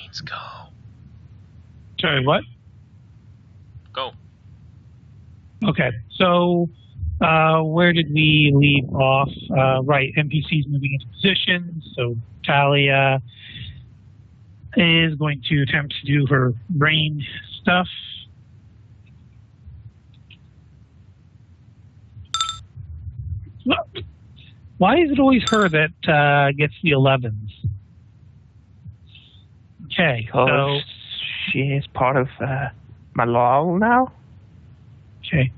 Felonies, go. Sorry, what? Go. Okay, so where did we leave off? Right, NPCs moving into positions. So Talia is going to attempt to do her brain stuff. Why is it always her that gets the 11s? Okay, so she is part of my law now. Okay.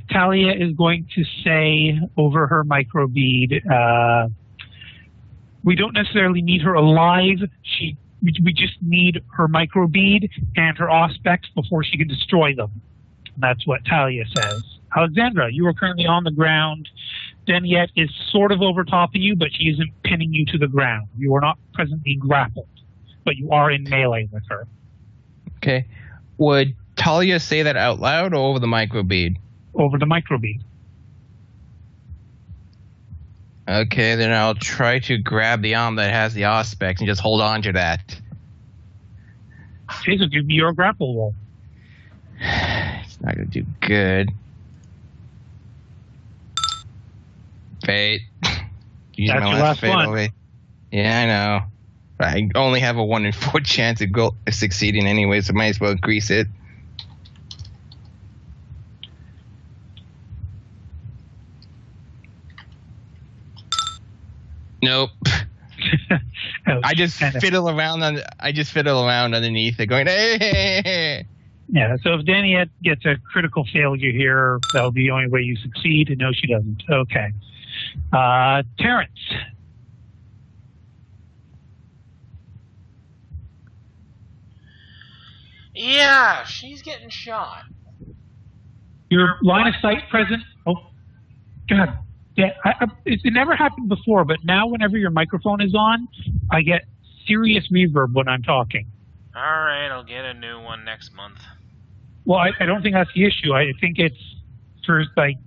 Talia is going to say over her microbead, we don't necessarily need her alive. We just need her microbead and her aspects before she can destroy them. And that's what Talia says. Alexandra, you are currently on the ground. Daniette is sort of over top of you, but she isn't pinning you to the ground. You are not presently grappled, but you are in melee with her. Okay. Would Talia say that out loud or over the microbead? Over the microbead. Okay, then I'll try to grab the arm that has the aspects and just hold on to that. Okay, so give me your grapple roll. It's not going to do good. Fate. That's your last one. Away. Yeah, I know. I only have a 1 in 4 chance of succeeding anyway, so might as well increase it. Nope. I just fiddle around underneath it, going, hey. Yeah. So if Daniette gets a critical failure here, that'll be the only way you succeed. And no, she doesn't. Okay. Terrence. Yeah, she's getting shot. Your line of sight present. Oh, God. Yeah, it never happened before, but now whenever your microphone is on, I get serious reverb when I'm talking. All right, I'll get a new one next month. Well, I don't think that's the issue. I think it's for, like,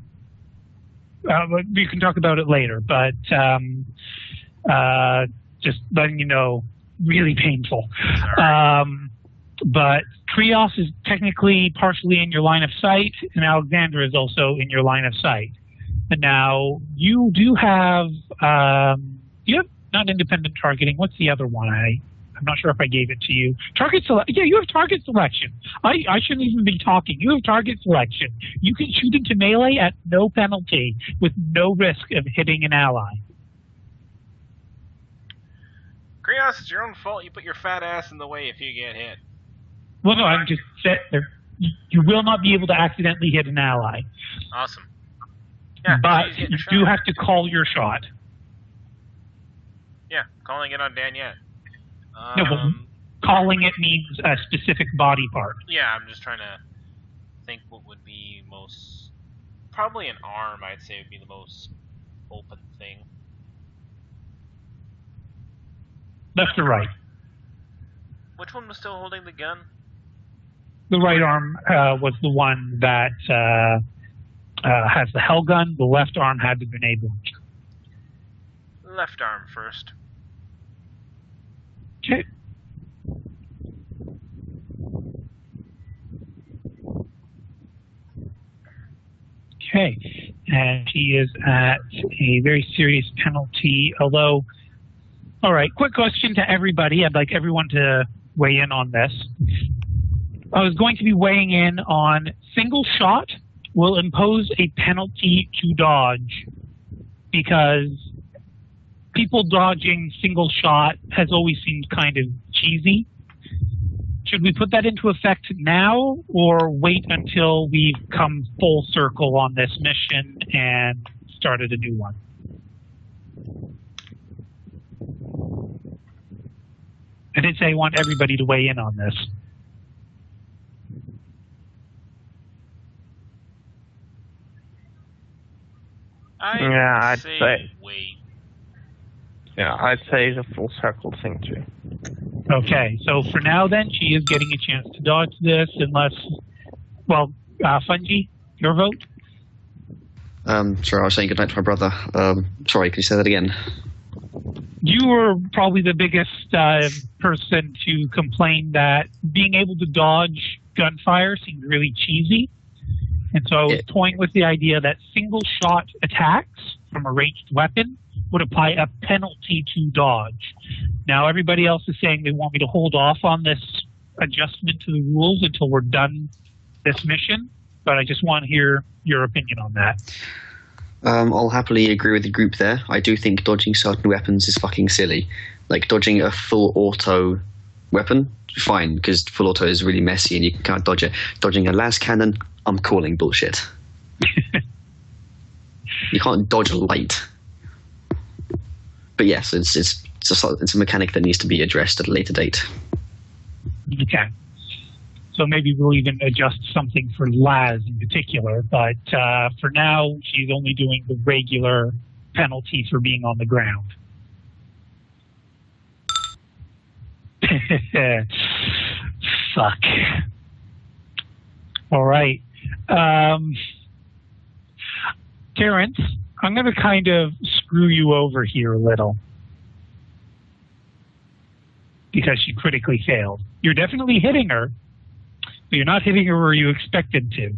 we can talk about it later, but just letting you know, really painful. But Krios is technically partially in your line of sight, and Alexandra is also in your line of sight. And now you do have you have not independent targeting. What's the other one? I'm not sure if I gave it to you. Target select. Yeah, you have target selection. I shouldn't even be talking. You have target selection. You can shoot into melee at no penalty with no risk of hitting an ally. Krios, it's your own fault. You put your fat ass in the way if you get hit. Well, no, I'm just saying you will not be able to accidentally hit an ally. Awesome. Yeah, but you do have to call your shot. Yeah, calling it on Daniette. No, but calling it means a specific body part. Yeah, I'm just trying to think what would be most... Probably an arm, I'd say, would be the most open thing. Left or right? Which one was still holding the gun? The right arm was the one that has the hell gun. The left arm had the grenade launcher. Left arm first. Okay. Okay. And he is at a very serious penalty, although... All right, quick question to everybody. I'd like everyone to weigh in on this. I was going to be weighing in on single shot will impose a penalty to dodge because people dodging single shot has always seemed kind of cheesy. Should we put that into effect now or wait until we've come full circle on this mission and started a new one? I did say I want everybody to weigh in on this. I'd say wait. Yeah, I'd say the full circle thing too. Okay, so for now then, she is getting a chance to dodge this unless, well, Fungi, your vote? Sorry, I was saying goodnight to my brother. Sorry, can you say that again? you were probably the biggest person to complain that being able to dodge gunfire seemed really cheesy. And so I was toying with the idea that single shot attacks from a ranged weapon would apply a penalty to dodge. Now everybody else is saying they want me to hold off on this adjustment to the rules until we're done this mission, but I just want to hear your opinion on that. I'll happily agree with the group there. I do think dodging certain weapons is fucking silly. Like dodging a full auto weapon, fine, because full auto is really messy and you can't dodge it. Dodging a las cannon, I'm calling bullshit. You can't dodge light. But yes, it's a mechanic that needs to be addressed at a later date. Okay. So maybe we'll even adjust something for Laz in particular, but for now, she's only doing the regular penalty for being on the ground. Fuck. All right. Terrence, I'm going to kind of screw you over here a little because she critically failed. You're definitely hitting her, but you're not hitting her where you expected to.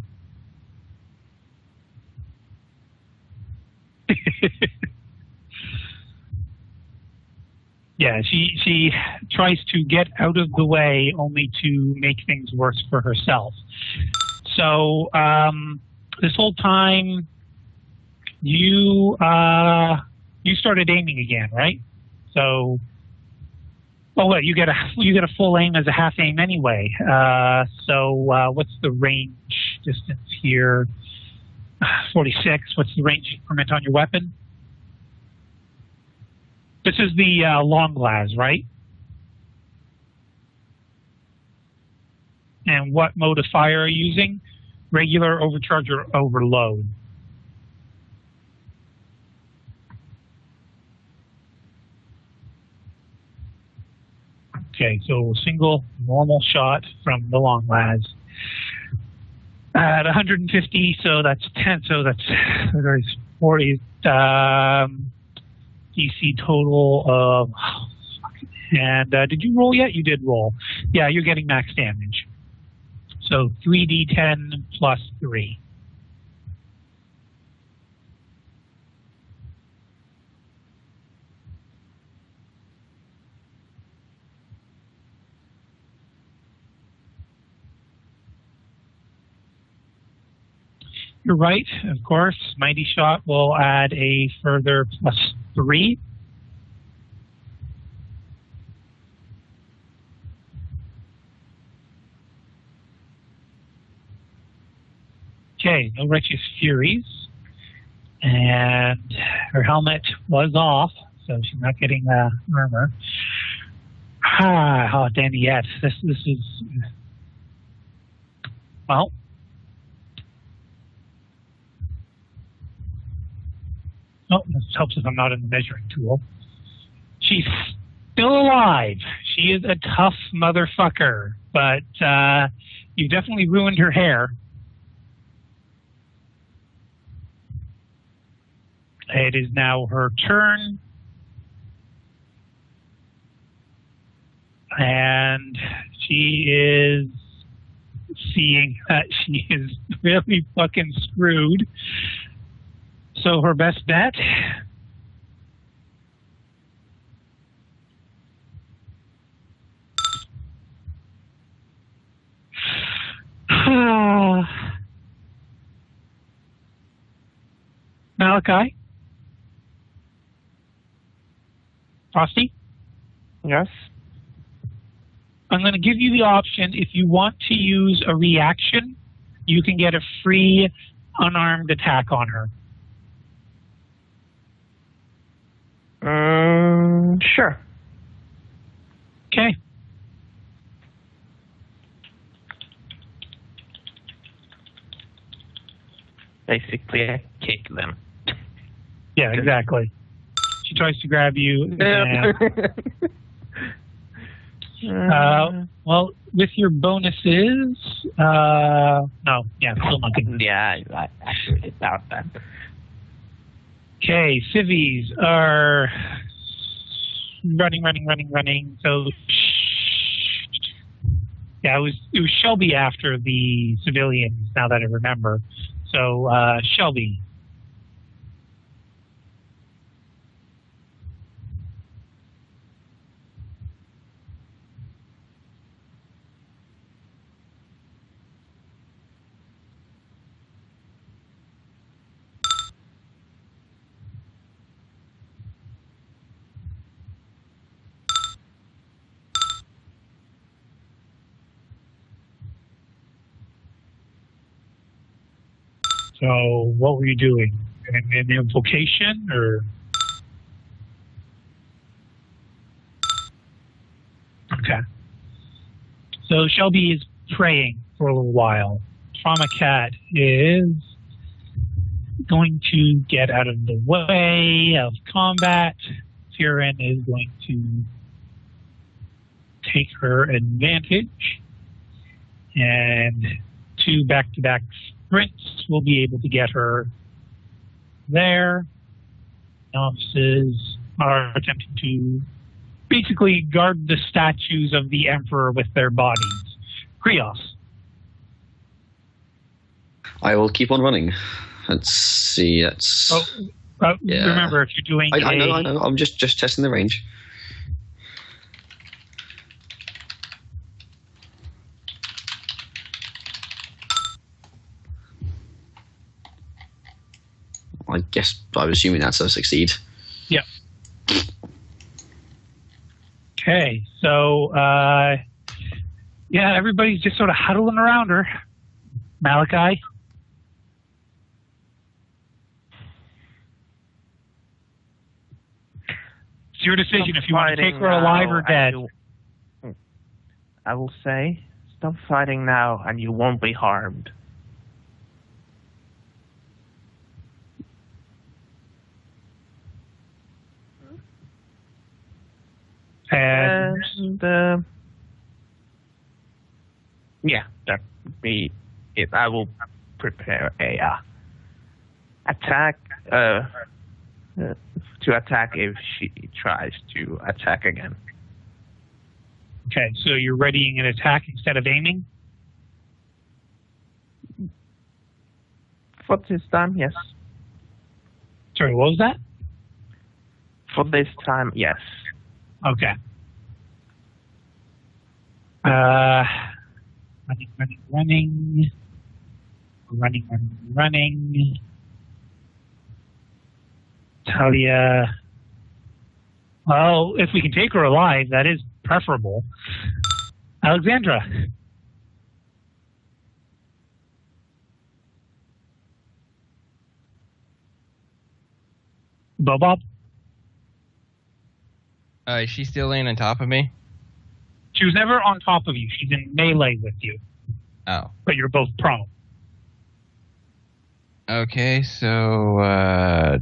Yeah, she tries to get out of the way only to make things worse for herself. So this whole time, you started aiming again, right? So, you get a full aim as a half aim anyway. So what's the range distance here? 46. What's the range increment on your weapon? This is the long glass, right? And what mode of fire are you using? Regular, overcharge, or overload? Okay, so single normal shot from the long glass. At 150, so that's 10, so that's 40. DC total of, and did you roll yet? You did roll. Yeah, you're getting max damage. So 3d10 plus 3. You're right, of course. Mighty Shot will add a further plus 3. Okay, no Righteous Furies. And her helmet was off, so she's not getting the armor. Oh, Daniette. This is... Well... Oh, this helps if I'm not in the measuring tool. She's still alive. She is a tough motherfucker, but you definitely ruined her hair. It is now her turn. And she is seeing that she is really fucking screwed. So her best bet Malachi? Frosty? Yes? I'm going to give you the option. If you want to use a reaction, you can get a free unarmed attack on her. Sure. Okay. Basically, I kick them. Yeah, exactly. She tries to grab you. Well, with your bonuses, no, yeah, still nothing. Yeah, I actually doubt that. Okay, civvies are running. So, yeah, it was Shelby after the civilians. Now that I remember, so Shelby. So, what were you doing? An invocation, or? Okay. So Shelby is praying for a little while. Trauma Cat is going to get out of the way of combat. Tyrion is going to take her advantage. And 2 back-to-back sprints will be able to get her there. Novices are attempting to basically guard the statues of the Emperor with their bodies. Krios. I will keep on running. Let's see. Yeah. Remember, if you're doing I know. I'm just testing the range. I guess I was assuming that's a succeed. Yeah. Okay, so yeah, everybody's just sort of huddling around her. Malachi. It's your decision if you want to take her alive or dead. I will say, stop fighting now and you won't be harmed. And yeah, that would be it. I will prepare a attack to attack if she tries to attack again. Okay, so you're readying an attack instead of aiming? For this time, yes. Sorry, what was that? For this time, yes. Okay. Running. Talia. Well, if we can take her alive, that is preferable. Alexandra. Bob? Is she still laying on top of me? She was never on top of you. She's in melee with you. Oh. But you're both prone. Okay, so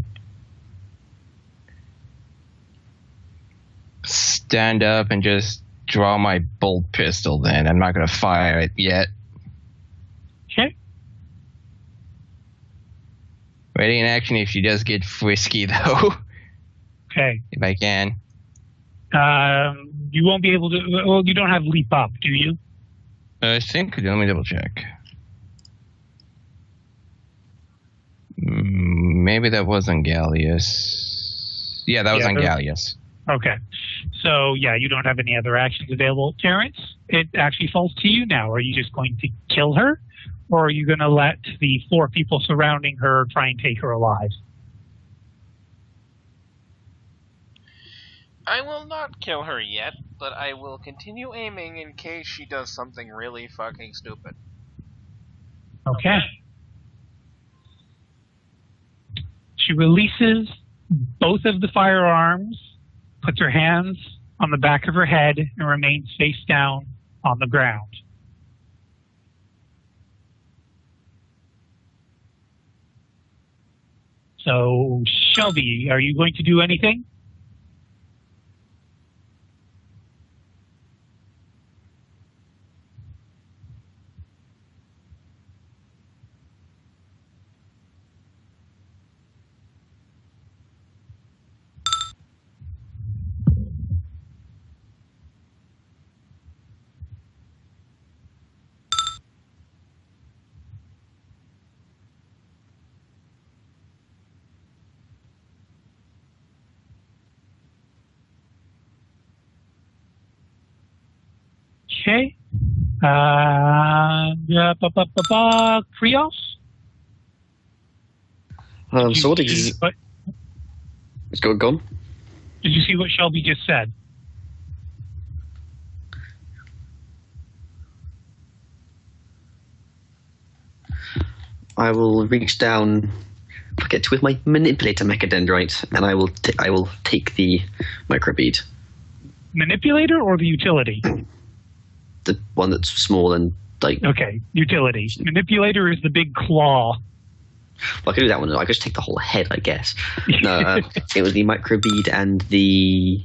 stand up and just draw my bolt pistol then. I'm not going to fire it yet. Okay. Ready in action if she does get frisky, though. Okay. If I can. You won't be able to... Well, you don't have leap up, do you? I think... Let me double check. Maybe that wasn't Gallius. Yeah, that was on Gallius. Okay. So, yeah, you don't have any other actions available. Terrence, it actually falls to you now. Are you just going to kill her? Or are you going to let the 4 people surrounding her try and take her alive? I will not kill her yet, but I will continue aiming in case she does something really fucking stupid. Okay. She releases both of the firearms, puts her hands on the back of her head, and remains face down on the ground. So, Shelby, are you going to do anything? Okay. Krios? So what did you... Go on. Did you see what Shelby just said? I will reach down, get with my manipulator mechadendrite, and I will take the microbead. Manipulator or the utility? The one that's small and like. Okay, utility. Manipulator is the big claw. Well, I could do that one. I could just take the whole head, I guess. No, it was the microbead and the.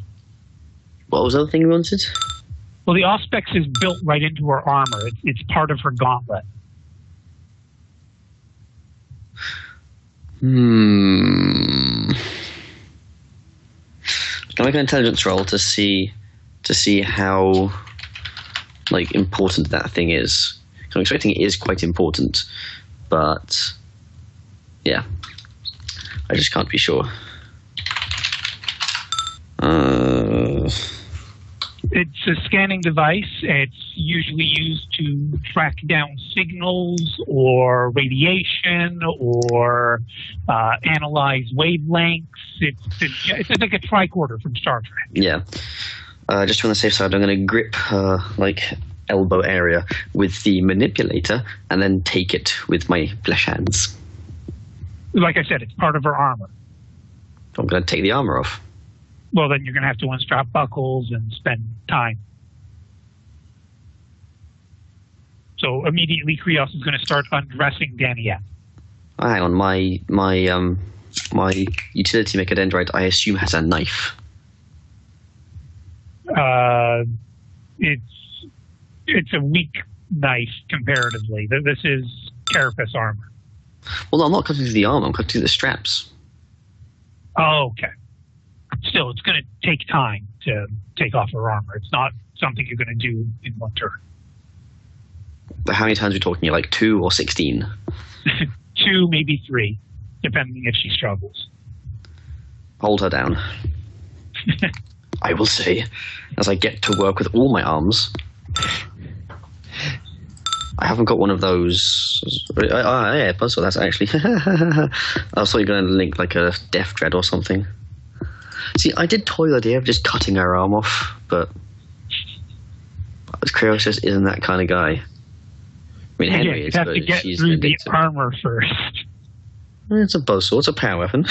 What was the other thing we wanted? Well, the Auspex is built right into her armor. It's part of her gauntlet. Can I make an intelligence roll to see how like important that thing is? I'm expecting it is quite important, but yeah, I just can't be sure. It's a scanning device. It's usually used to track down signals or radiation or analyze wavelengths. It's like a tricorder from Star Trek. Yeah. Just on the safe side, I'm going to grip her like elbow area with the manipulator and then take it with my flesh hands. Like I said, it's part of her armor. So I'm going to take the armor off. Well, then you're going to have to unstrap buckles and spend time. So immediately, Krios is going to start undressing Daniette. Hang on, my utility mechadendrite, I assume, has a knife. It's a weak knife comparatively. This is carapace armor. Well, no, I'm not cutting through the armor. I'm cutting through the straps. Oh, okay. Still, it's going to take time to take off her armor. It's not something you're going to do in one turn. But how many times are we talking? Like 2 or 16? 2, maybe 3, depending if she struggles. Hold her down. I will say, as I get to work with all my arms. I haven't got one of those. Yeah, puzzle. That's actually. I thought you were going to link like a Death Dread or something. See, I did toy the idea of just cutting her arm off, but Krios just isn't that kind of guy. I mean, Henry is, have but to get she's through addicted. the armor first. It's a buzzsaw. It's a power weapon.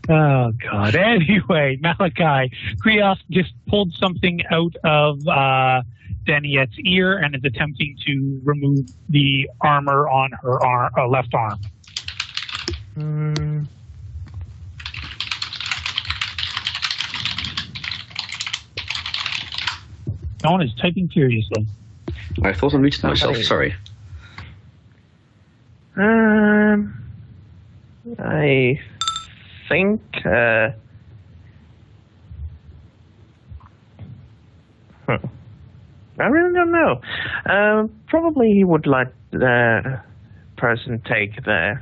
Oh, God. Anyway, Malachi, Krios just pulled something out of Daniette's ear and is attempting to remove the armor on her left arm. No one is typing furiously. I thought I muted myself. Sorry. I think I really don't know. Probably he would let the person take the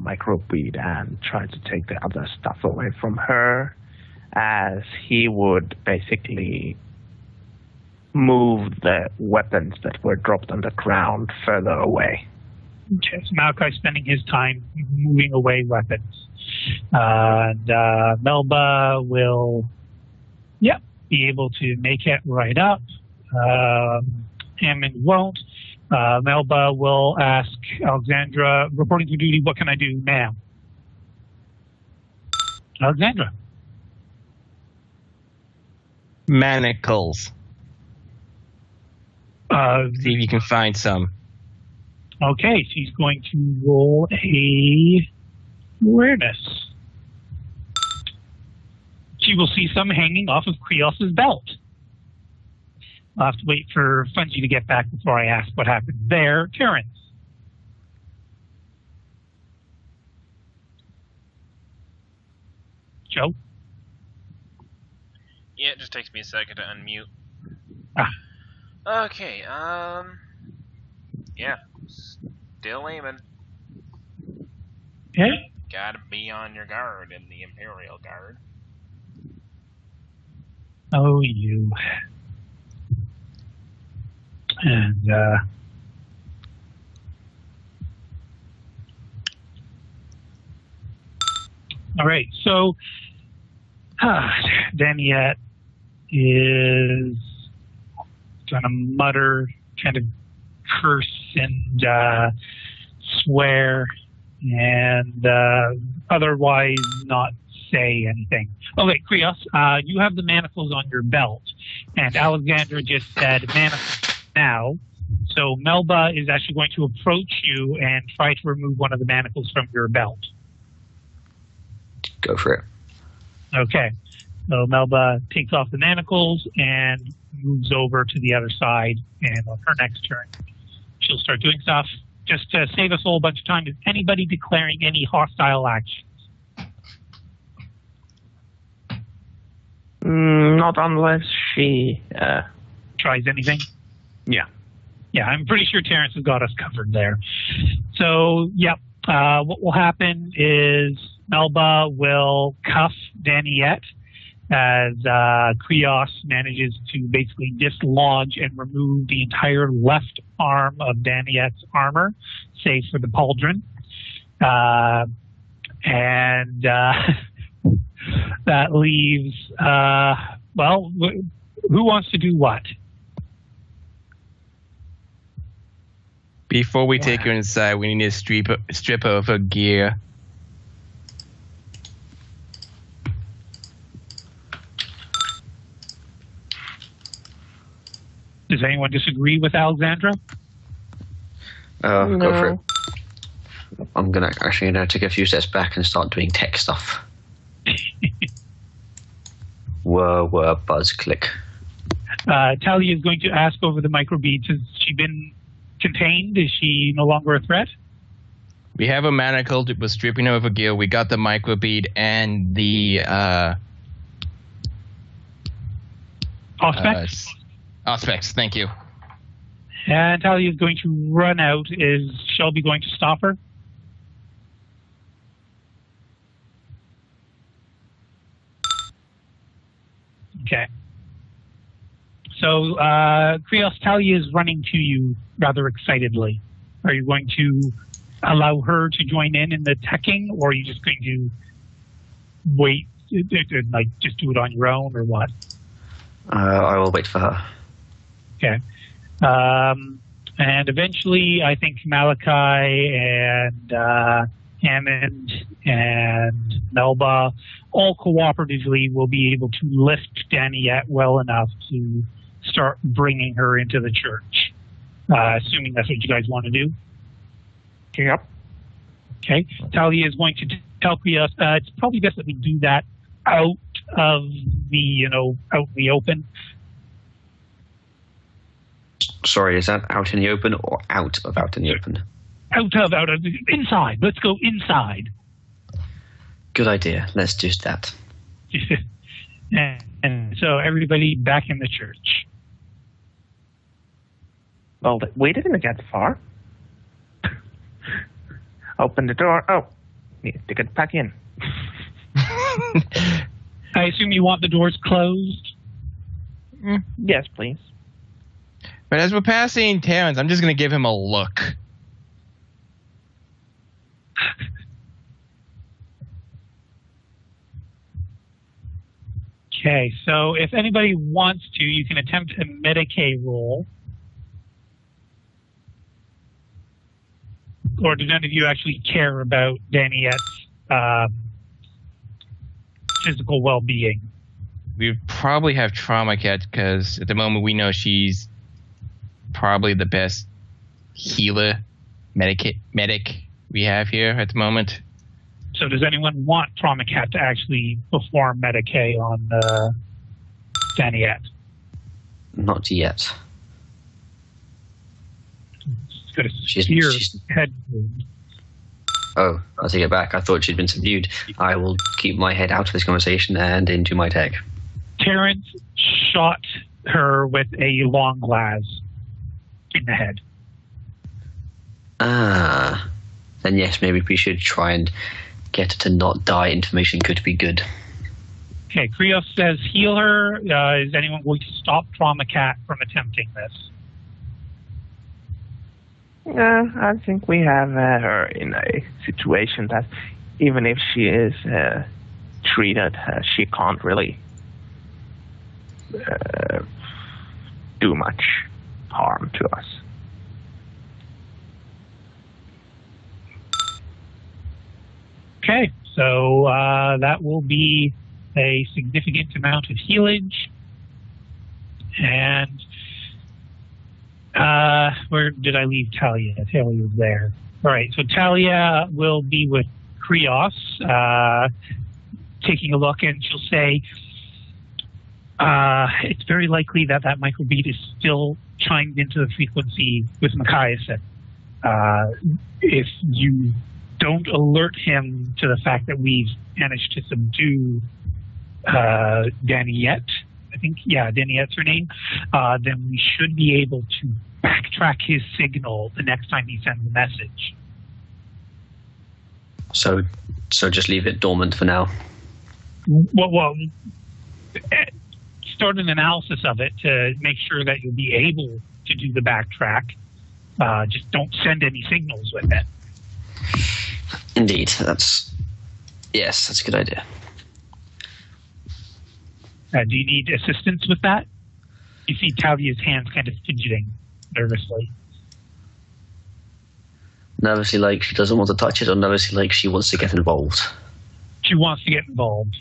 microbead and try to take the other stuff away from her, as he would basically move the weapons that were dropped on the ground further away. Okay, so Malachi spending his time moving away weapons. And Melba will, be able to make it right up. Hammond won't. Melba will ask Alexandra, reporting to duty, what can I do now? Alexandra. Manacles. See if you can find some. Okay, she's going to roll a awareness. She will see some hanging off of Krios' belt. I'll have to wait for Fungi to get back before I ask what happened there. Terrence. Joe? Yeah, it just takes me a second to unmute. Ah. Okay, yeah, still aiming. Okay. Gotta be on your guard in the Imperial Guard. Oh, you. And all right, so Daniette is gonna mutter, kind of curse and swear, and otherwise not say anything. Okay, Krios, you have the manacles on your belt, and Alexandra just said manacles now. So Melba is actually going to approach you and try to remove one of the manacles from your belt. Go for it. Okay. So Melba takes off the manacles and moves over to the other side, and on her next turn, she'll start doing stuff. Just to save us all a bunch of time, is anybody declaring any hostile actions? Not unless she... Tries anything? Yeah. Yeah, I'm pretty sure Terrence has got us covered there. So, yep. What will happen is Melba will cuff Daniette as Krios manages to basically dislodge and remove the entire left arm of Daniette's armor, save for the pauldron. And that leaves, well, who wants to do what? Before we take her inside, we need to strip her of her gear. Does anyone disagree with Alexandra? Go for it. I'm gonna take a few steps back and start doing tech stuff. Whir, buzz, click. Talia is going to ask over the microbeads, has she been contained? Is she no longer a threat? We have a manacle that was stripping her of her gear. We got the microbead and the Auspex? Auspex, thank you. And Talia is going to run out. Is Shelby going to stop her? Okay. So, Krios, Talia is running to you rather excitedly. Are you going to allow her to join in the teching, or are you just going to wait, like just do it on your own, or what? I will wait for her. Okay. And eventually, I think Malachi and Hammond and Melba all cooperatively will be able to lift Daniette well enough to start bringing her into the church, assuming that's what you guys want to do. Yep. Okay. Talia is going to tell us it's probably best that we do that out of the, out in the open. Sorry, is that out in the open or out of in the open? Out of, inside. Let's go inside. Good idea. Let's do that. And so everybody back in the church. Well, we didn't get far. Open the door. Oh, need to get back in. I assume you want the doors closed? Yes, please. But as we're passing Terrence, I'm just going to give him a look. Okay, so if anybody wants to, you can attempt a Medicaid roll. Or do none of you actually care about Daniette's physical well-being? We would probably have trauma cat because at the moment we know she's probably the best healer medic we have here at the moment. So does anyone want Trauma Cat to actually perform Medicaid on Daniette? Not yet. She's got a severe head wound. Oh, I'll take it back. I thought she'd been subdued. I will keep my head out of this conversation and into my tech. Terrence shot her with a long glass in the head. Then yes, maybe we should try and get her to not die. Information could be good. Okay, Krios says heal her. Is anyone going to stop Trauma Cat from attempting this? I think we have her in a situation that even if she is treated, she can't really do much harm to us. Okay, so that will be a significant amount of healage. And where did I leave Talia? Talia was there. All right, so Talia will be with Krios, taking a look, and she'll say, it's very likely that that microbeat is still chimed into the frequency with Machiasen. If you don't alert him to the fact that we've managed to subdue Daniette, I think, yeah, Daniette's her name, then we should be able to backtrack his signal the next time he sends a message. So just leave it dormant for now. Well, start an analysis of it to make sure that you'll be able to do the backtrack. Just don't send any signals with it. Indeed, that's a good idea. Do you need assistance with that? You see Talia's hands kind of fidgeting nervously. Nervously like she doesn't want to touch it, or nervously like she wants to get involved? She wants to get involved.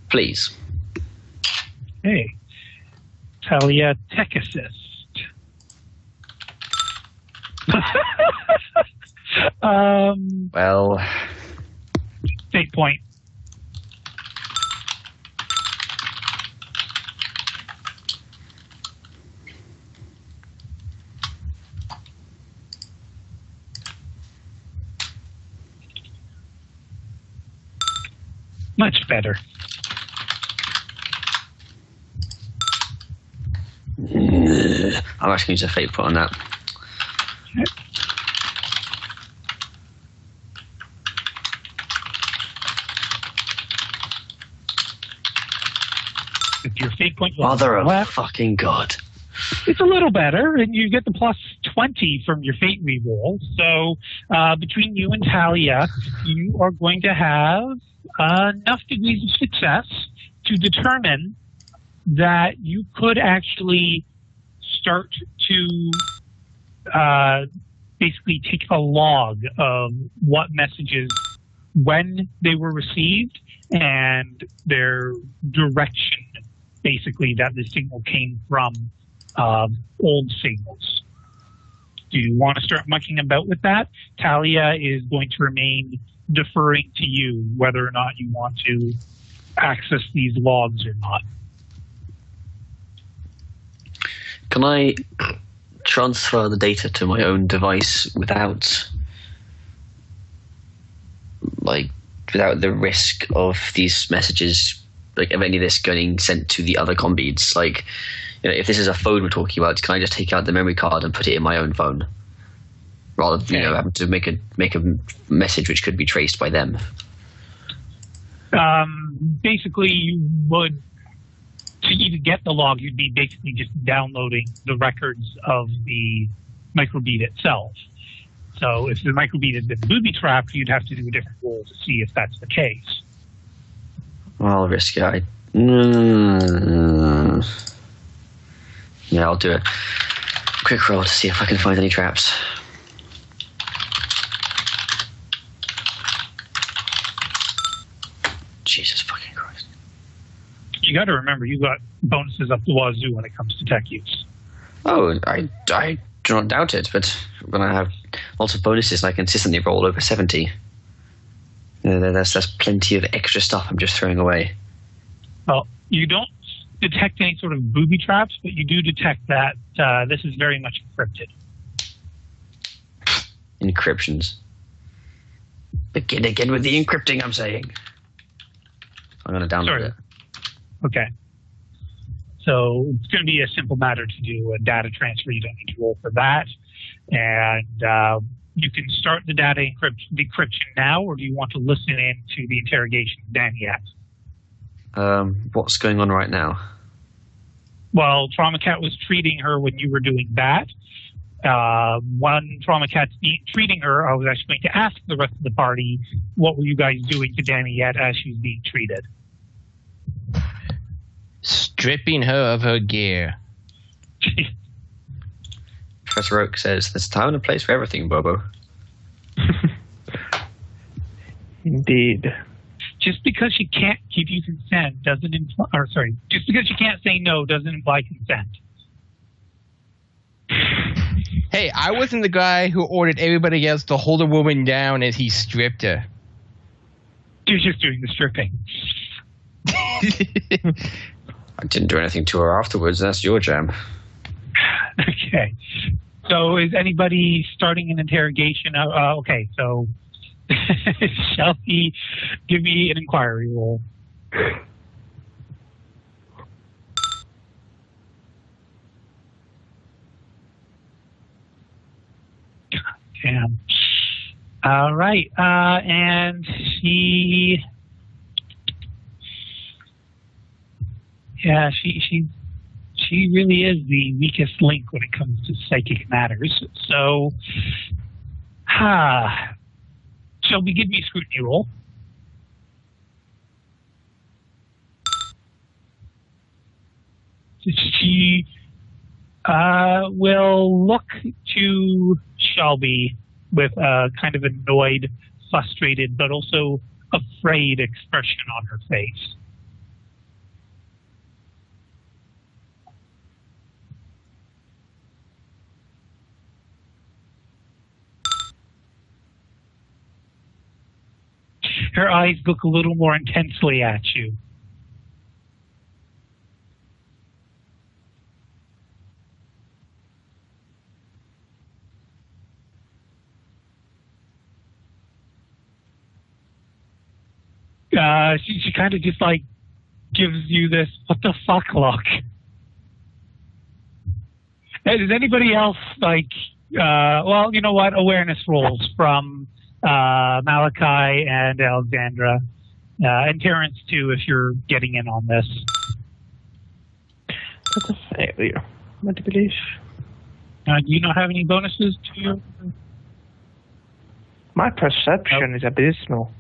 Please. Hey. Talia, tech assist. Well... Fate point. Much better. I'm actually going to use a fate point on that. Okay. If your fate point was Mother of left, fucking God. it's a little better, and you get the plus 20 from your fate reroll. So between you and Talia, you are going to have enough degrees of success to determine that you could actually start to basically take a log of what messages, when they were received, and their direction, basically, that the signal came from old signals. Do you want to start mucking about with that? Talia is going to remain deferring to you whether or not you want to access these logs or not. Can I transfer the data to my own device without the risk of these messages, like of any of this getting sent to the other combeads? Like, you know, if this is a phone we're talking about, can I just take out the memory card and put it in my own phone, rather than having to make a message which could be traced by them? Basically, you would, to even get the log, you'd be basically just downloading the records of the microbead itself. So if the microbead had been booby-trapped, you'd have to do a different roll to see if that's the case. Well, I'll risk it. Yeah, I'll do a quick roll to see if I can find any traps. Jesus fucking Christ. You got to remember, you got bonuses up the wazoo when it comes to tech use. Oh, I do not doubt it, but when I have lots of bonuses, I consistently roll over 70. There's plenty of extra stuff I'm just throwing away. Well, you don't detect any sort of booby traps, but you do detect that this is very much encrypted. Encryptions. Begin again with the encrypting, I'm saying. I'm going to download it. Okay. So it's going to be a simple matter to do a data transfer. You don't need to roll for that. And you can start the data decryption now, or do you want to listen in to the interrogation of Daniette? What's going on right now? Well, Trauma Cat was treating her when you were doing that. One trauma cat's treating her. I was actually going to ask the rest of the party, what were you guys doing to Daniette as she's being treated? Stripping her of her gear. Professor Oak says, there's a time and a place for everything, Bobo. Indeed. Just because she can't give you consent doesn't imply, or sorry, just because she can't say no doesn't imply consent. Hey, I wasn't the guy who ordered everybody else to hold a woman down as he stripped her. You're just doing the stripping. I didn't do anything to her afterwards. That's your jam. Okay. So is anybody starting an interrogation? Okay, so Shelby, give me an inquiry roll. Damn. All right. And she really is the weakest link when it comes to psychic matters. So, Shelby, give me a scrutiny roll. She will look to Shelby with a kind of annoyed, frustrated, but also afraid expression on her face. Her eyes look a little more intensely at you. She kind of just like gives you this what the fuck look. Hey, does anybody else like well, you know what, awareness rolls from Malachi and Alexandra and Terrence too, if you're getting in on this. That's a failure, I believe. Do you not have any bonuses to your... My perception is abysmal.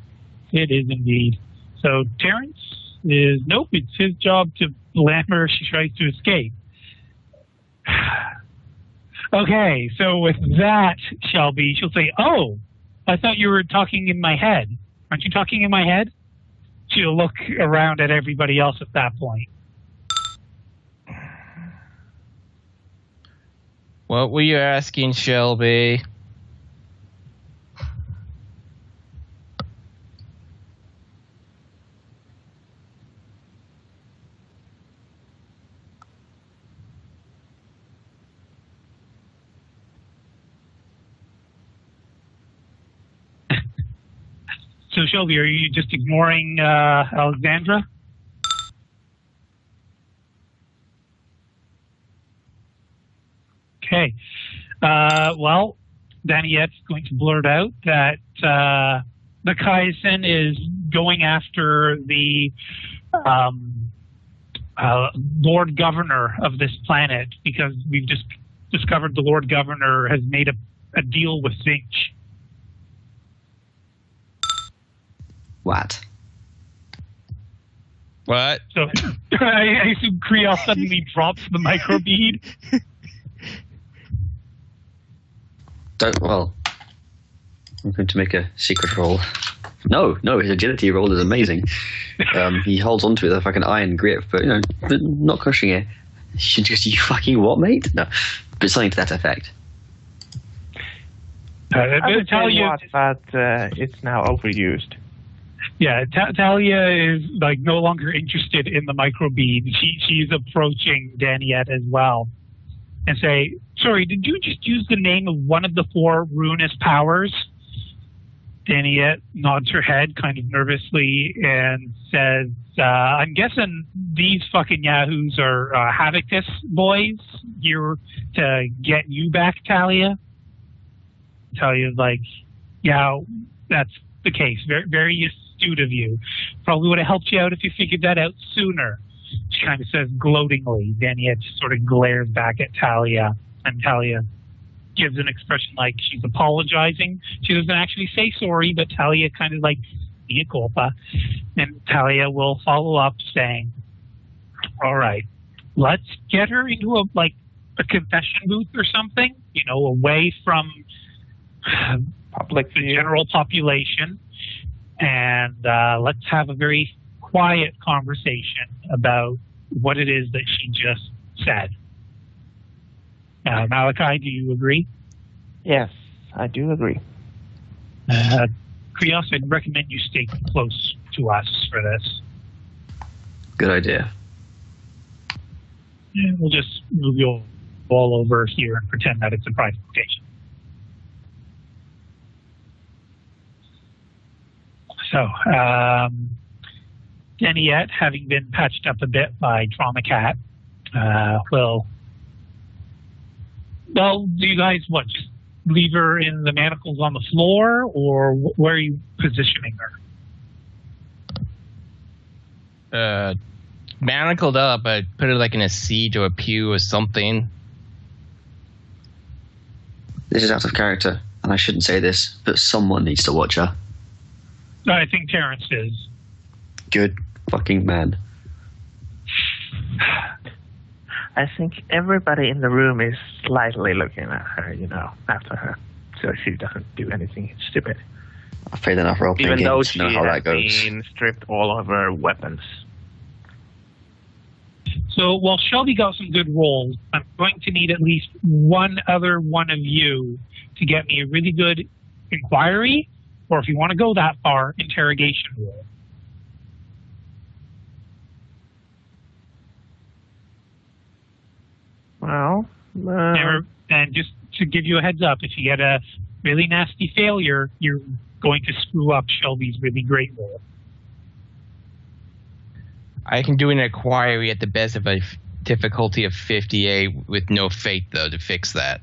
It is indeed. So Terrence is, nope, it's his job to blam her if she tries to escape. Okay, so with that, Shelby, she'll say, oh, I thought you were talking in my head. Aren't you talking in my head? She'll look around at everybody else at that point. What were you asking, Shelby? So Shelby, are you just ignoring Alexandra? Okay. Well, Daniette's going to blurt out that the Kaizen is going after the Lord Governor of this planet because we've just discovered the Lord Governor has made a deal with Zinch. What? What? So I assume Kriel suddenly drops the microbead. Well, I'm going to make a secret roll. No, his agility roll is amazing. He holds onto it with a fucking iron grip, but not crushing it. You fucking what, mate? No, but something to that effect. I would tell you that it's now overused. Yeah, Talia is like no longer interested in the microbead. She's approaching Daniette as well and say, sorry, did you just use the name of one of the 4 ruinous powers? Daniette nods her head kind of nervously and says, I'm guessing these fucking yahoos are Havictus boys here to get you back, Talia. Talia's like, yeah, that's the case. Very, very astute of you. Probably would have helped you out if you figured that out sooner. She kind of says gloatingly. Daniette just sort of glares back at Talia, and Talia gives an expression like she's apologizing. She doesn't actually say sorry, but Talia kind of like, mea culpa. And Talia will follow up saying, all right, let's get her into a confession booth or something, away from the general population. And let's have a very quiet conversation about what it is that she just said. Malachi, do you agree? Yes, I do agree. Krios, I'd recommend you stay close to us for this. Good idea. And we'll just move you all over here and pretend that it's a private location. So, Daniette, having been patched up a bit by Trauma Cat, do you guys, just leave her in the manacles on the floor, or where are you positioning her? Manacled up, but put her like in a seat or a pew or something. This is out of character, and I shouldn't say this, but someone needs to watch her. I think Terrence is. Good fucking man. I think everybody in the room is slightly looking at her, after her, so she doesn't do anything stupid. I've played enough role-playing Even though games she to know how that has goes. been stripped all of her weapons. So while Shelby got some good rolls, I'm going to need at least one other one of you to get me a really good inquiry, or if you want to go that far, interrogation roll. Well, and just to give you a heads up, if you get a really nasty failure, you're going to screw up Shelby's really great roll. I can do an inquiry at the best of a difficulty of 58 with no fate, though, to fix that.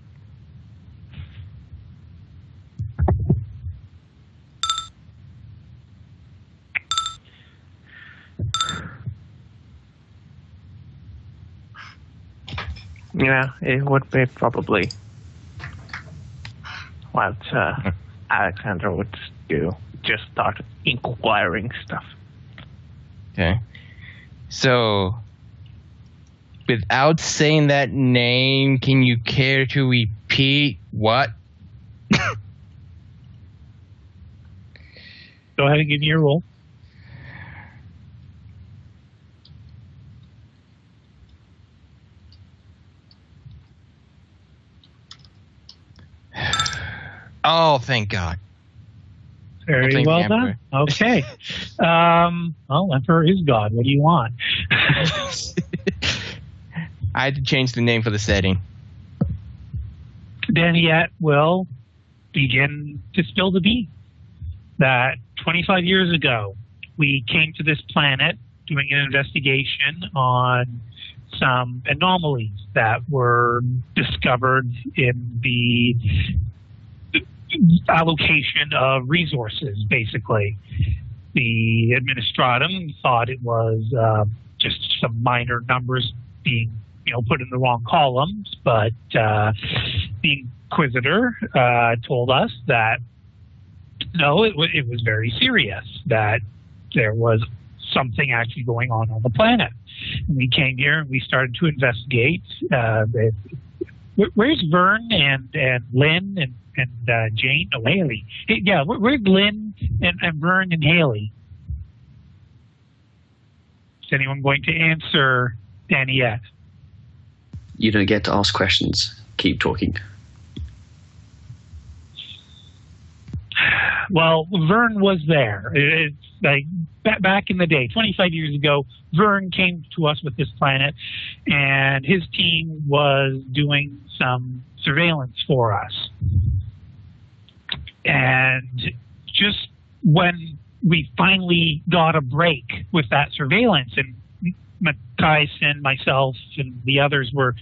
Yeah, it would be probably what Alexandra would do. Just start inquiring stuff. Okay. So, without saying that name, can you care to repeat what? Go ahead and give me your roll. Oh, thank God. Very well done. Okay. Well, Emperor is God. What do you want? I had to change the name for the setting. Daniette will begin to spill the beans that 25 years ago, we came to this planet doing an investigation on some anomalies that were discovered in the allocation of resources, basically. The administratum thought it was just some minor numbers being put in the wrong columns, but the Inquisitor told us that no, it was very serious, that there was something actually going on the planet. And we came here and we started to investigate. Where's Vern and Lynn and Jane? Oh, Haley. Yeah, where's Lynn and Vern and Haley? Is anyone going to answer Daniette? You don't get to ask questions. Keep talking. Well, Vern was there. It's like back in the day, 25 years ago, Vern came to us with this planet, and his team was doing some surveillance for us. And just when we finally got a break with that surveillance, and Matthijs and myself and the others were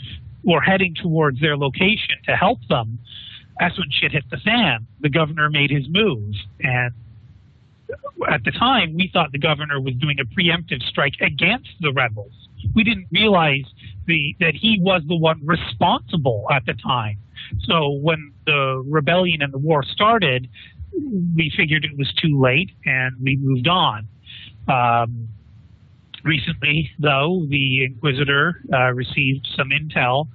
heading towards their location to help them, that's when shit hit the fan. The governor made his move, and at the time, we thought the governor was doing a preemptive strike against the rebels. We didn't realize that he was the one responsible at the time So when the rebellion and the war started, we figured it was too late and we moved on. Recently, though, the Inquisitor received some intel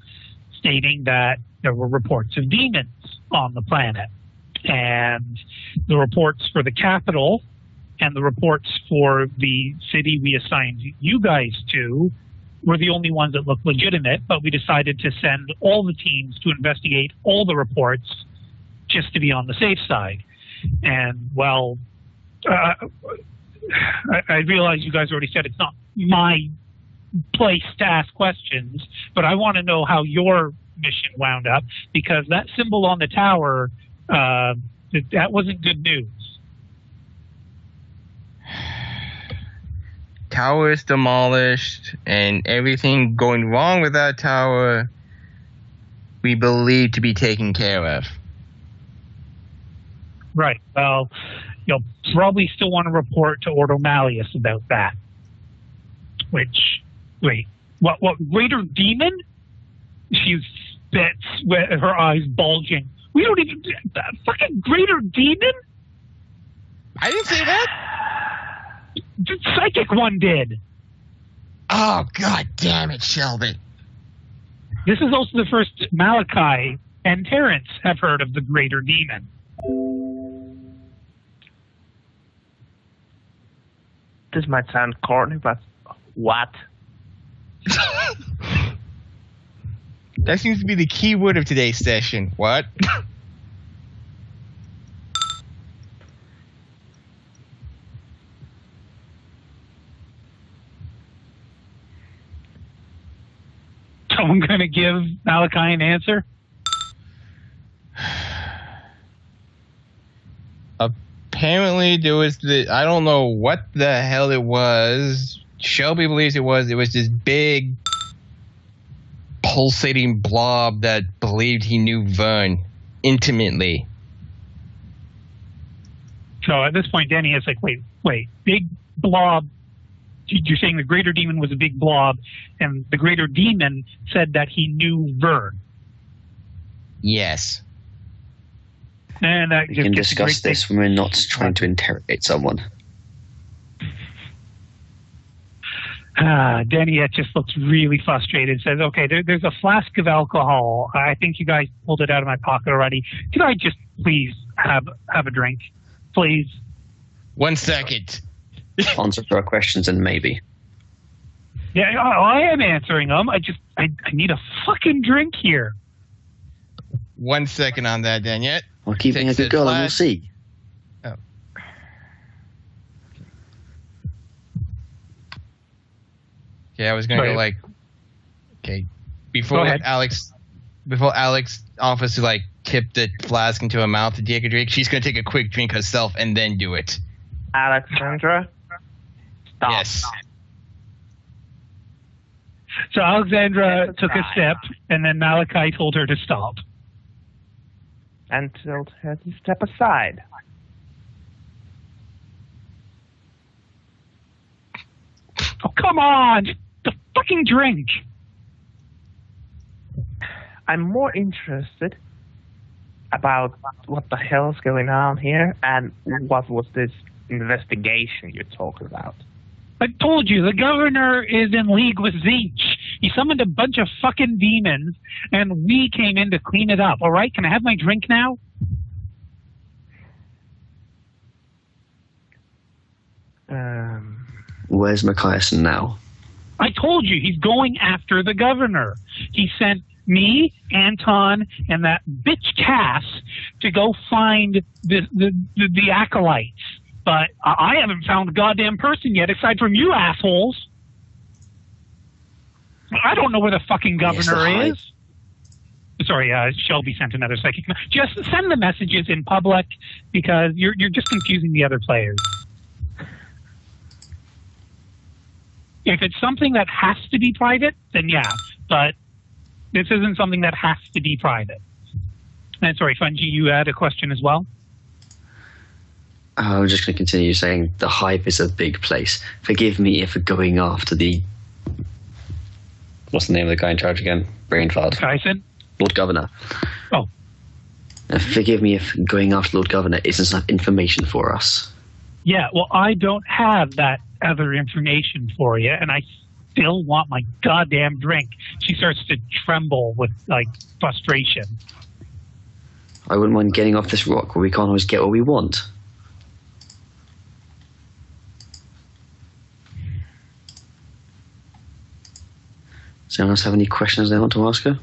stating that there were reports of demons on the planet. And the reports for the capital and the reports for the city we assigned you guys to were the only ones that looked legitimate, but we decided to send all the teams to investigate all the reports just to be on the safe side. And, well, I realize you guys already said it's not my place to ask questions, but I want to know how your mission wound up, because that symbol on the tower, that wasn't good news. Tower is demolished, and everything going wrong with that tower we believe to be taken care of. Right. Well, you'll probably still want to report to Ordo Malleus about that. Which, wait, what, Greater Demon? She spits with her eyes bulging. We don't even, fucking Greater Demon? I didn't say that. The psychic one did. Oh, god damn it, Sheldon. This is also the first Malachi and Terrence have heard of the Greater Demon. This might sound corny, but what? That seems to be the key word of today's session. What? So I'm going to give Malachi an answer. Apparently there was I don't know what the hell it was. Shelby believes it was this big pulsating blob that believed he knew Vern intimately. So at this point, Danny is like, wait, big blob. You're saying the Greater Demon was a big blob, and the Greater Demon said that he knew Vern. Yes. And we can discuss this when we're not trying to interrogate someone. Daniette just looks really frustrated. Says, okay, there's a flask of alcohol. I think you guys pulled it out of my pocket already. Could I just please have a drink? Please? 1 second. Answer our questions and maybe. Yeah, I am answering them. I need a fucking drink here. 1 second on that, Daniette. Well, keep being a good girl and we'll see. Oh. Okay, I was going to go like... Okay. Before Alex offers to like tip the flask into her mouth to take a drink, she's going to take a quick drink herself and then do it. Alexandra? Stop. Yes. So Alexandra took a sip, and then Malachi told her to stop. And told her to step aside. Oh, come on! The fucking drink! I'm more interested about what the hell's going on here and what was this investigation you're talking about. I told you, the governor is in league with Zeech. He summoned a bunch of fucking demons, and we came in to clean it up. All right? Can I have my drink now? Where's Machiasen now? I told you, he's going after the governor. He sent me, Anton, and that bitch Cass to go find the acolytes. But I haven't found a goddamn person yet, aside from you assholes. I don't know where the fucking governor is. Sorry, Shelby sent another psychic. Just send the messages in public, because you're just confusing the other players. If it's something that has to be private, then yeah. But this isn't something that has to be private. And sorry, Fungi, you had a question as well? I'm just going to continue saying the Hive is a big place. Forgive me if we're going after the... What's the name of the guy in charge again? Brain fart. Tyson? Lord Governor. Oh. Forgive me if going after Lord Governor isn't enough information for us. Yeah, well, I don't have that other information for you, and I still want my goddamn drink. She starts to tremble with, like, frustration. I wouldn't mind getting off this rock where we can't always get what we want. Does anyone else have any questions they want to ask her?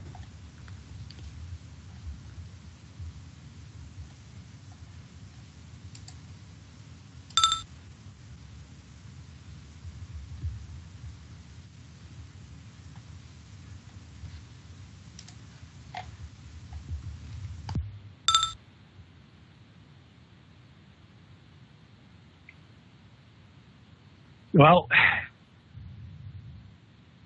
Well,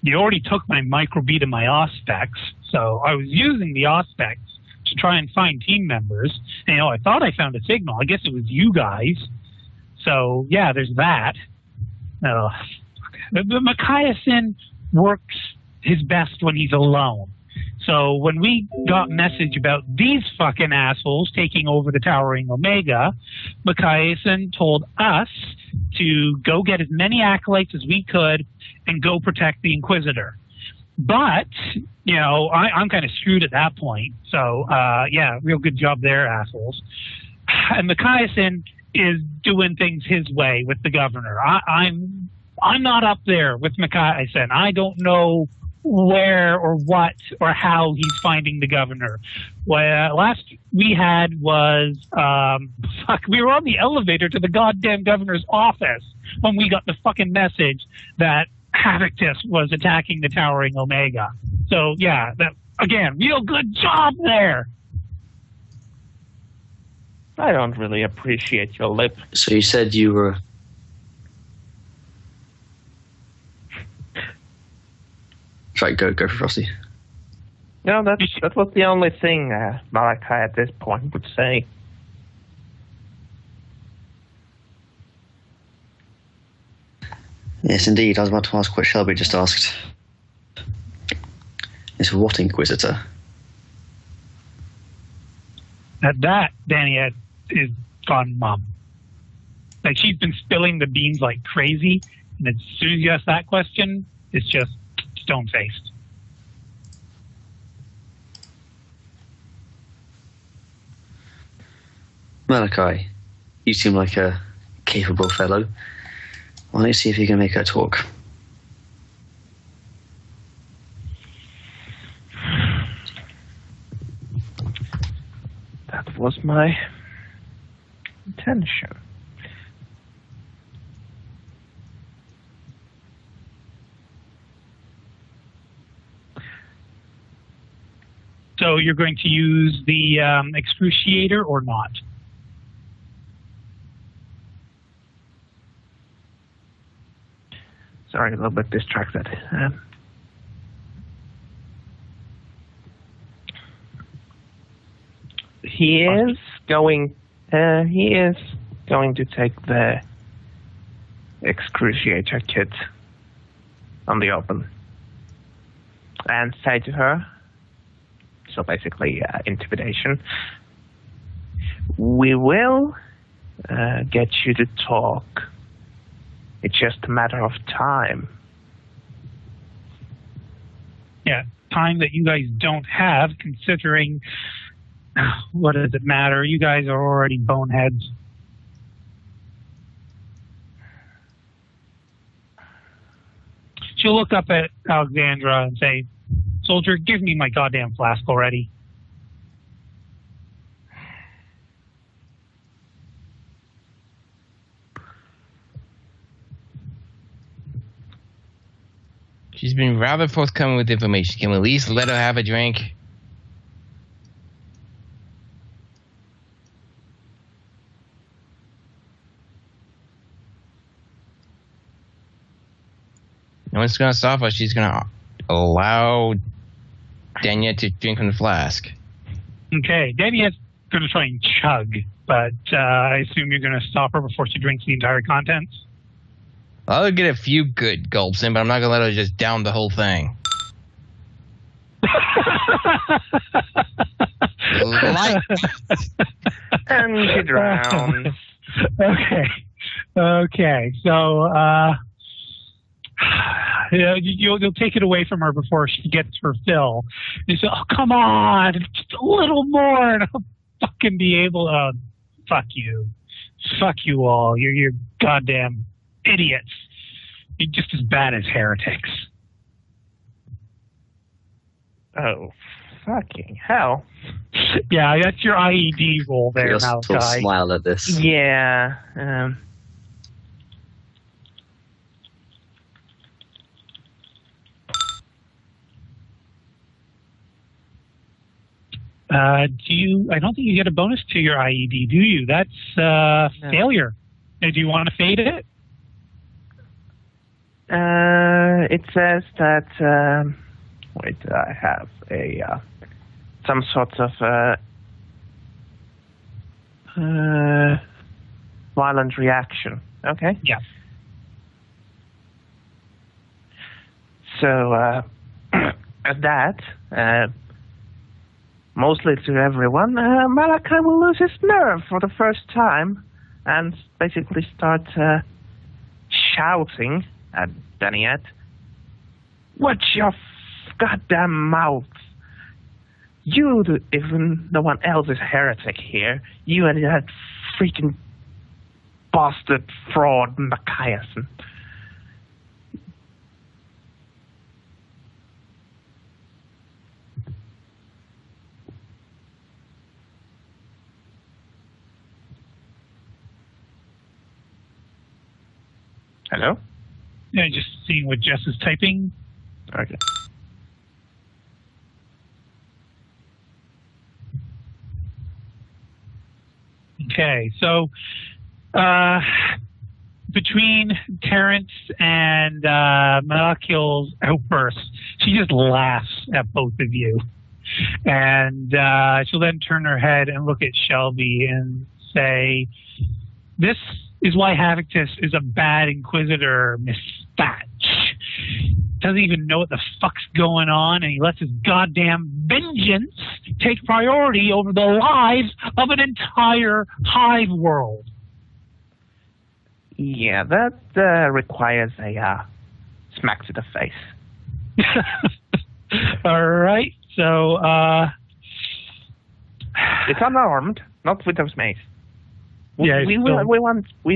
you already took my microbeat and my auspex, so I was using the auspex to try and find team members. And, I thought I found a signal. I guess it was you guys. So, yeah, there's that. But Machiasen works his best when he's alone. So when we got message about these fucking assholes taking over the Towering Omega, Machiasen told us to go get as many acolytes as we could and go protect the Inquisitor. But, I'm kind of screwed at that point. So, yeah, real good job there, assholes. And Machiasen is doing things his way with the governor. I'm not up there with Machiasen. I don't know where or what or how he's finding the governor. Well, last we had was, we were on the elevator to the goddamn governor's office when we got the fucking message that Havictus was attacking the Towering Omega. So, yeah, that again, real good job there. I don't really appreciate your lip. So you said you were... Sorry, go for Frosty. No, that was the only thing Malachi at this point would say. Yes, indeed. I was about to ask what Shelby just asked. It's what Inquisitor? At that, Danny is gone mum. Like, she's been spilling the beans like crazy, and as soon as you ask that question, it's just stone-faced. Malachi, you seem like a capable fellow. Why don't you see if you can make her talk? That was my intention. So you're going to use the excruciator or not? Sorry, a little bit distracted. He is going to take the excruciator kit on the open and say to her, so basically intimidation, we will get you to talk. It's just a matter of time. Yeah, time that you guys don't have, considering what does it matter? You guys are already boneheads. She'll look up at Alexandra and say, "Soldier, give me my goddamn flask already." She's been rather forthcoming with information. Can we at least let her have a drink? No one's going to stop her. She's going to allow Danya to drink from the flask. Okay, Danya's going to try and chug, but I assume you're going to stop her before she drinks the entire contents? I'll get a few good gulps in, but I'm not going to let her just down the whole thing. Light. And she drowns. Okay. So, you'll take it away from her before she gets her fill. You say, "Oh, come on, just a little more, and I'll fucking be able to." Fuck you all. You're goddamn idiots. You're just as bad as heretics. Oh, fucking hell. Yeah, that's your IED roll there, You'll Malachi. smile at this. Yeah. I don't think you get a bonus to your IED, do you? That's No. failure. Do you want to fade it? It says that, I have some sort of violent reaction. Okay. Yeah. So, at that, mostly to everyone, Malachi will lose his nerve for the first time and basically start shouting at Daniette, "Watch your goddamn mouth! Even no one else is a heretic here. You and that freaking bastard fraud Machiasen." Hello? Yeah, just seeing what Jess is typing. Okay. Okay, so between Terrence and Malachi's outburst, she just laughs at both of you. And she'll then turn her head and look at Shelby and say, "This is why Havictus is a bad inquisitor, Miss Spatch. Doesn't even know what the fuck's going on, and he lets his goddamn vengeance take priority over the lives of an entire hive world." Yeah, that requires a smack to the face. All right, so It's unarmed, not with those mace. Yeah, we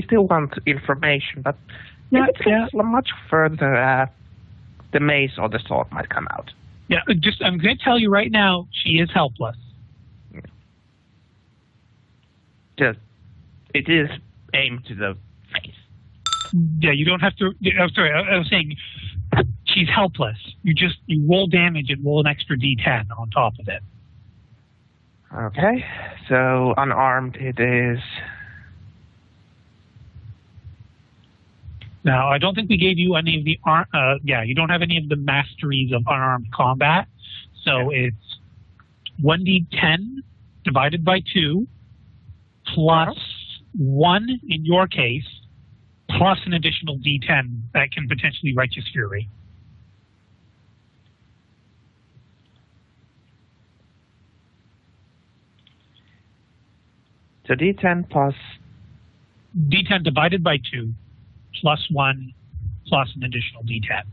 still want information, but if it gets much further, the mace or the sword might come out. Yeah, I'm going to tell you right now, she is helpless. It is aimed to the face. Yeah, you don't have to. I'm sorry, I was saying she's helpless. You roll damage and roll an extra D10 on top of it. Okay, so unarmed it is. Now, I don't think we gave you any of the you don't have any of the masteries of unarmed combat. So it's 1d10 divided by 2 plus 1 in your case, plus an additional d10 that can potentially Righteous Fury. So d10 plus. D10 divided by 2 plus 1 plus an additional d10.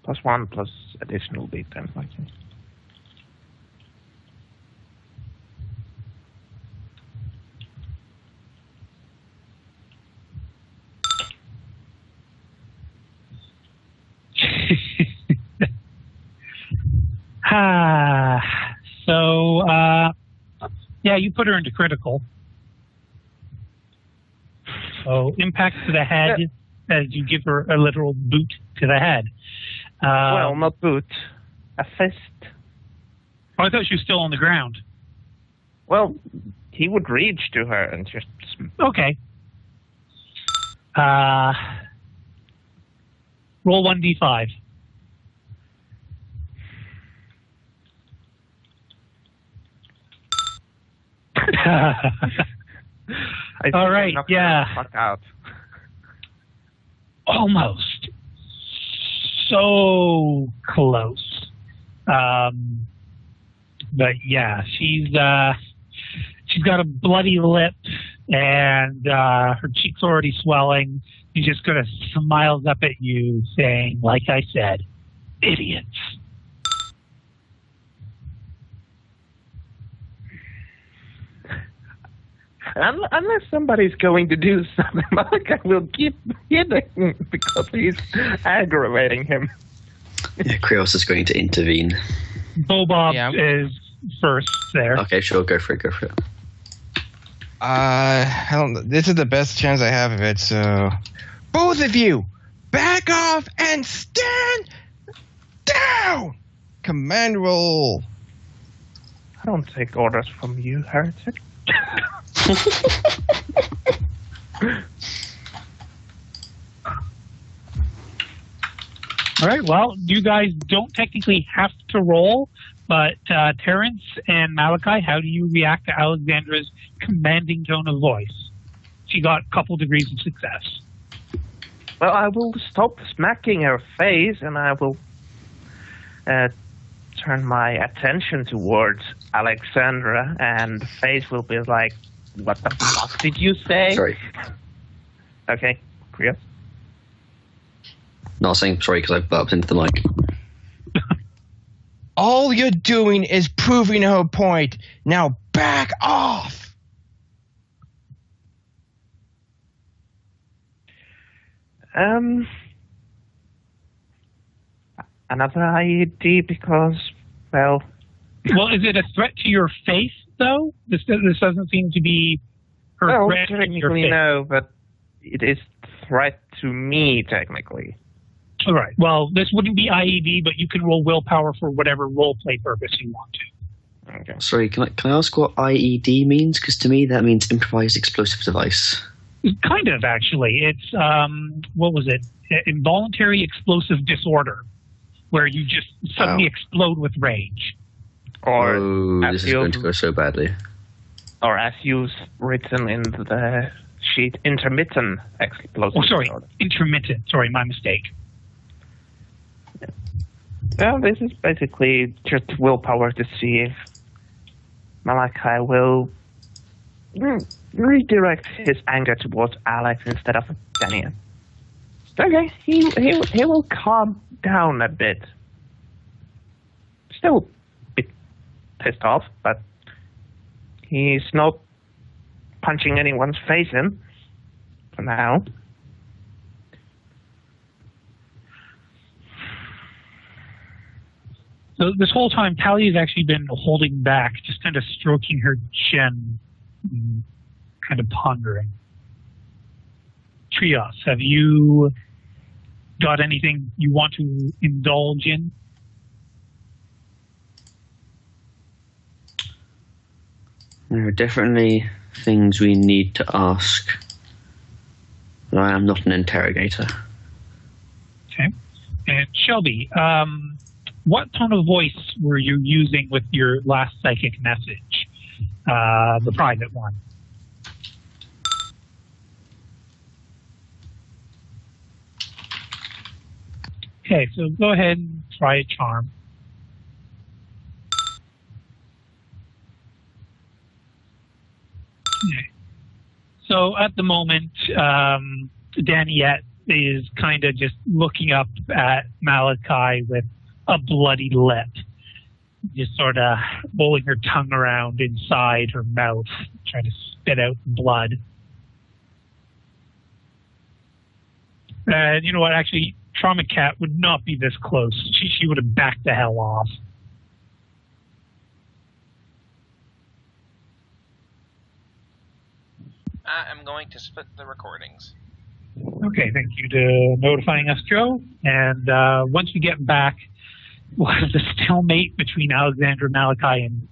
Plus 1 plus additional d10. Okay. So, yeah, you put her into critical. So, impact to the head as you give her a literal boot to the head. Well, not boot. A fist. Oh, I thought she was still on the ground. Well, he would reach to her and just... Okay. Roll 1d5. All right, yeah. Fuck out. Almost. So close. But yeah, she's got a bloody lip, and her cheek's already swelling. She just kind of smiles up at you, saying, like I said, idiots. Unless somebody's going to do something, Malachi will keep hitting because he's aggravating him. Yeah, Krios is going to intervene. Bobob is first there. Okay, sure, go for it. I don't. This is the best chance I have of it. So, both of you, back off and stand down. Command roll. I don't take orders from you, heretic. All right, well, you guys don't technically have to roll, but Terrence and Malachi, how do you react to Alexandra's commanding tone of voice? She got a couple degrees of success. Well, I will stop smacking her face, and I will turn my attention towards Alexandra, and face will be like, what the fuck did you say? Sorry. Okay, Krios. Not saying sorry because I burped into the mic. All you're doing is proving her point. Now back off. Another IED because, well... Well, is it a threat to your face, though? This doesn't seem to be her threat to your face. No, but it is threat to me, technically. All right. Well, this wouldn't be IED, but you can roll willpower for whatever roleplay purpose you want to. Okay. Sorry, can I ask what IED means? Because to me that means improvised explosive device. Kind of, actually. It's, what was it? Involuntary explosive disorder, where you just suddenly explode with rage. Or this is going to go so badly. Or as you've written in the sheet, intermittent explosive disorder. Intermittent. Sorry, my mistake. Well, this is basically just willpower to see if Malachi will redirect his anger towards Alex instead of Daniel. Okay, he will calm down a bit. Still a bit pissed off, but he's not punching anyone's face in for now. So this whole time, Tally has actually been holding back, just kind of stroking her chin, kind of pondering. Trios, have you got anything you want to indulge in? There are definitely things we need to ask. But I am not an interrogator. Okay. And Shelby, what tone of voice were you using with your last psychic message? The private one. Okay, so go ahead and try a charm. Okay. So at the moment, Daniette is kind of just looking up at Malachi with a bloody lip, just sort of rolling her tongue around inside her mouth, trying to spit out blood. And you know what? Actually, Trauma Cat would not be this close. She would have backed the hell off. I'm going to split the recordings. Okay, thank you to notifying us, Joe. And once we get back, we'll have the stalemate between Alexandra, Malachi, and